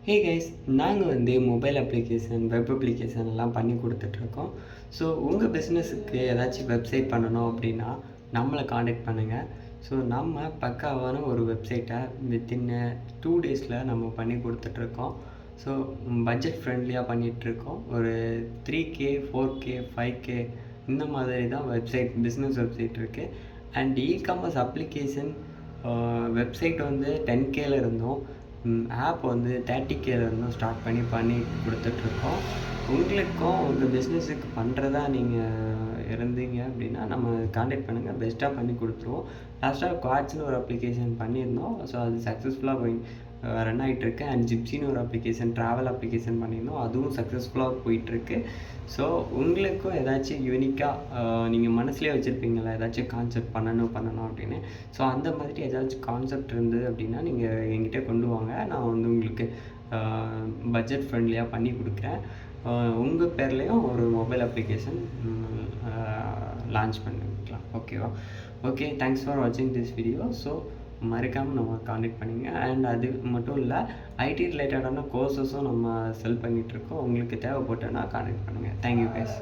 Hey guys, நாங்கள் mobile application, web application எல்லாம் பண்ணி கொடுத்துட்ருக்கோம். ஸோ உங்கள் பிஸ்னஸுக்கு ஏதாச்சும் வெப்சைட் பண்ணணும் அப்படின்னா நம்மளை காண்டாக்ட் பண்ணுங்கள். ஸோ நம்ம பக்காவான ஒரு வெப்சைட்டை வித்தின் 2 டேஸில் நம்ம பண்ணி கொடுத்துட்ருக்கோம். ஸோ பட்ஜெட் ஃப்ரெண்ட்லியாக பண்ணிகிட்ருக்கோம். ஒரு 3K 4K 5K இந்த மாதிரி தான் பிஸ்னஸ் வெப்சைட் இருக்குது. அண்ட் இ-காமர்ஸ் அப்ளிகேஷன் வெப்சைட் 10Kல இருந்தோம். ஆப் 30Kல இருந்தும் ஸ்டார்ட் பண்ணி கொடுத்துட்ருக்கோம். உங்களுக்கும் உங்கள் பிஸ்னஸுக்கு பண்ணுறதா நீங்கள் இருந்தீங்க அப்படின்னா நம்ம காண்டாக்ட் பண்ணுங்கள், பெஸ்ட்டாக பண்ணி கொடுத்துருவோம். லாஸ்ட்டாக குவாட்ஸ்னு ஒரு அப்ளிகேஷன் பண்ணியிருந்தோம். ஸோ அது சக்ஸஸ்ஃபுல்லாக ரன் ஆகிட்டுருக்கு. அண்ட் ஜிப்சின்னு ஒரு அப்ளிகேஷன், ட்ராவல் அப்ளிகேஷன் பண்ணியிருந்தோம். அதுவும் சக்ஸஸ்ஃபுல்லாக போயிட்டுருக்கு. ஸோ உங்களுக்கும் ஏதாச்சும் யூனிக்காக நீங்கள் மனசுலேயே வச்சுருப்பீங்களா, ஏதாச்சும் கான்செப்ட் பண்ணணும் அப்படின்னு. ஸோ அந்த மாதிரி ஏதாச்சும் கான்செப்ட் இருந்தது அப்படின்னா நீங்கள் என்கிட்ட கொண்டு வாங்க. நான் உங்களுக்கு பட்ஜெட் ஃப்ரெண்ட்லியாக பண்ணி கொடுக்குறேன். உங்கள் பேர்லேயும் ஒரு மொபைல் அப்ளிகேஷன் லான்ச் பண்ணிக்கலாம். ஓகேவா? ஓகே, தேங்க்ஸ் ஃபார் வாட்சிங் திஸ் வீடியோ. ஸோ மறக்காமல் நம்ம காண்டாக்ட் பண்ணிங்க. அண்ட் அது மட்டும் இல்லை, ஐடி ரிலேட்டடான கோர்சஸும் நம்ம செல் பண்ணிகிட்ருக்கோம். உங்களுக்கு தேவைப்பட்டனா காண்டாக்ட் பண்ணுங்கள். Thank you guys.